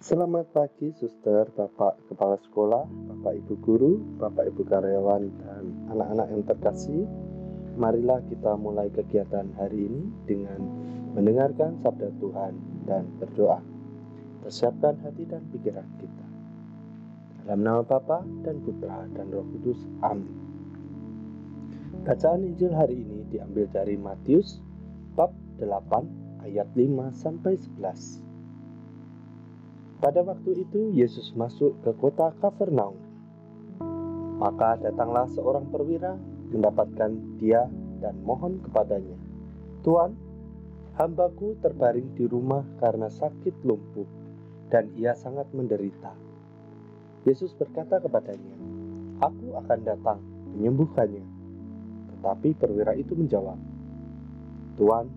Selamat pagi, suster, bapak kepala sekolah, bapak ibu guru, bapak ibu karyawan, dan anak-anak yang terkasih. Marilah kita mulai kegiatan hari ini dengan mendengarkan sabda Tuhan dan berdoa. Persiapkan hati dan pikiran kita. Dalam nama Bapa dan Putra dan Roh Kudus. Amin. Bacaan Injil hari ini diambil dari Matius bab 8 ayat 5 sampai 11. Pada waktu itu Yesus masuk ke kota Kapernaum. Maka datanglah seorang perwira mendapatkan dia dan mohon kepadanya, "Tuan, hambaku terbaring di rumah karena sakit lumpuh, dan ia sangat menderita." Yesus berkata kepadanya, "Aku akan datang menyembuhkannya." Tetapi perwira itu menjawab, "Tuan,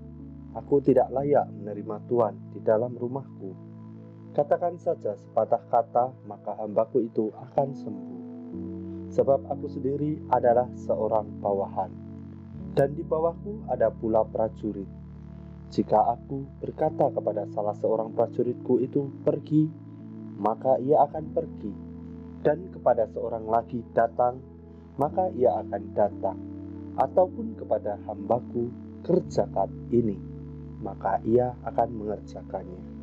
aku tidak layak menerima Tuan di dalam rumahku. Katakan saja sepatah kata, maka hambaku itu akan sembuh. Sebab aku sendiri adalah seorang bawahan, dan di bawahku ada pula prajurit. Jika aku berkata kepada salah seorang prajuritku itu pergi, maka ia akan pergi. Dan kepada seorang lagi datang, maka ia akan datang. Ataupun kepada hambaku, kerjakan ini, maka ia akan mengerjakannya."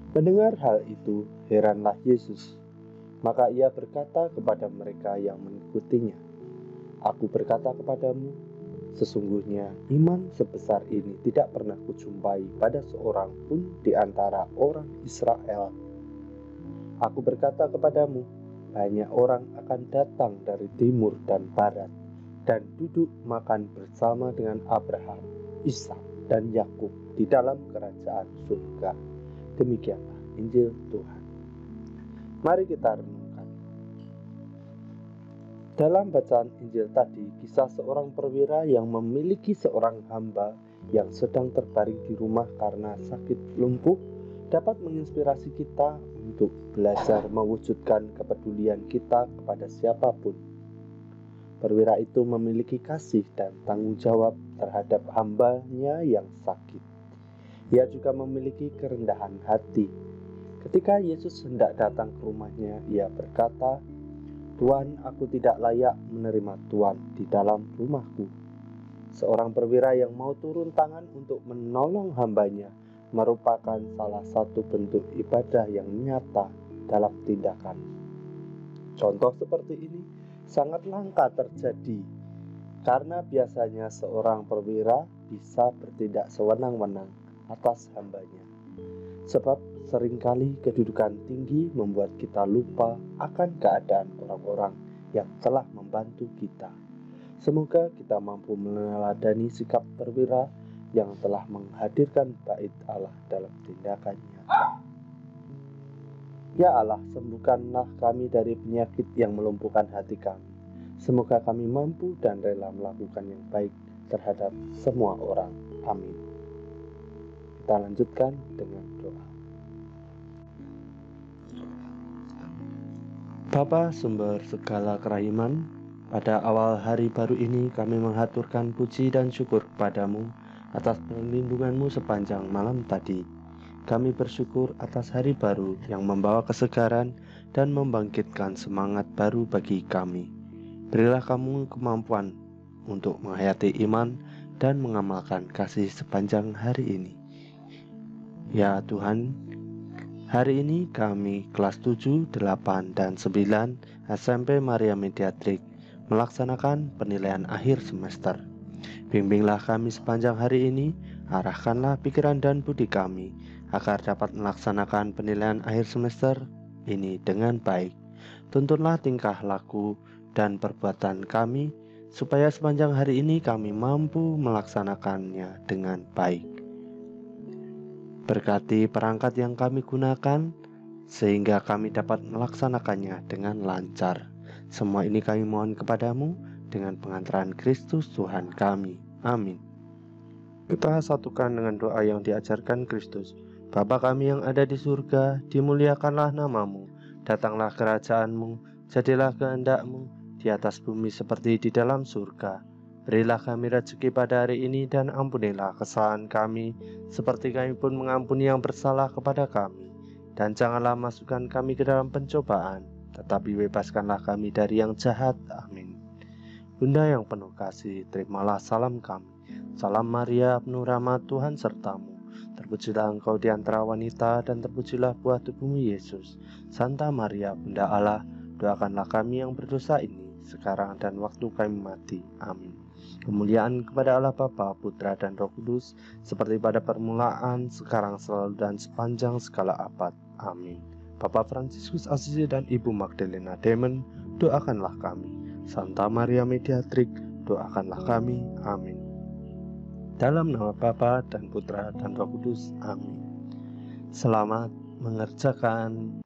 Mendengar hal itu, heranlah Yesus. Maka ia berkata kepada mereka yang mengikutinya, "Aku berkata kepadamu, sesungguhnya iman sebesar ini tidak pernah kujumpai pada seorang pun di antara orang Israel. Aku berkata kepadamu, banyak orang akan datang dari timur dan barat, dan duduk makan bersama dengan Abraham, Ishak, dan Yakub di dalam kerajaan surga." Demikianlah Injil Tuhan. Mari kita renungkan. Dalam bacaan Injil tadi, kisah seorang perwira yang memiliki seorang hamba yang sedang terbaring di rumah karena sakit lumpuh dapat menginspirasi kita untuk belajar mewujudkan kepedulian kita kepada siapapun. Perwira itu memiliki kasih dan tanggung jawab terhadap hambanya yang sakit. Ia juga memiliki kerendahan hati. Ketika Yesus hendak datang ke rumahnya, ia berkata, "Tuan, aku tidak layak menerima Tuan di dalam rumahku." Seorang perwira yang mau turun tangan untuk menolong hambanya merupakan salah satu bentuk ibadah yang nyata dalam tindakan. Contoh seperti ini sangat langka terjadi, karena biasanya seorang perwira bisa bertindak sewenang-wenang atas hambanya. Sebab seringkali kedudukan tinggi membuat kita lupa akan keadaan orang-orang yang telah membantu kita. Semoga kita mampu meneladani sikap perwira yang telah menghadirkan bait Allah dalam tindakannya. Ya Allah, sembuhkanlah kami dari penyakit yang melumpuhkan hati kami. Semoga kami mampu dan rela melakukan yang baik terhadap semua orang. Amin. Kita lanjutkan dengan doa. Bapa sumber segala kerahiman, pada awal hari baru ini kami menghaturkan puji dan syukur kepadamu atas perlindunganmu sepanjang malam tadi. Kami bersyukur atas hari baru yang membawa kesegaran dan membangkitkan semangat baru bagi kami. Berilah kamu kemampuan untuk menghayati iman dan mengamalkan kasih sepanjang hari ini. Ya Tuhan, hari ini kami kelas 7, 8, dan 9 SMP Maria Mediatrik melaksanakan penilaian akhir semester. Bimbinglah kami sepanjang hari ini, arahkanlah pikiran dan budi kami agar dapat melaksanakan penilaian akhir semester ini dengan baik. Tuntunlah tingkah laku dan perbuatan kami, supaya sepanjang hari ini kami mampu melaksanakannya dengan baik. Berkati perangkat yang kami gunakan, sehingga kami dapat melaksanakannya dengan lancar. Semua ini kami mohon kepadamu dengan pengantaran Kristus Tuhan kami. Amin. Kita satukan dengan doa yang diajarkan Kristus. Bapa kami yang ada di surga, dimuliakanlah namamu. Datanglah kerajaanmu, jadilah kehendakmu di atas bumi seperti di dalam surga. Berilah kami rezeki pada hari ini dan ampunilah kesalahan kami, seperti kami pun mengampuni yang bersalah kepada kami. dan janganlah masukkan kami ke dalam pencobaan, tetapi bebaskanlah kami dari yang jahat. Amin. Bunda yang penuh kasih, terimalah salam kami. Salam Maria, penuh rahmat, Tuhan sertamu. Terpujilah engkau di antara wanita, dan terpujilah buah tubuhmu Yesus. Santa Maria, Bunda Allah, doakanlah kami yang berdosa ini, sekarang dan waktu kami mati. Amin. Kemuliaan kepada Allah Bapa, Putra, dan Roh Kudus, seperti pada permulaan, sekarang, selalu, dan sepanjang segala abad. Amin. Bapak Fransiskus Assisi dan Ibu Magdalena Demen, doakanlah kami. Santa Maria Mediatrix, doakanlah kami. Amin. Dalam nama Bapa dan Putra dan Roh Kudus. Amin. Selamat mengerjakan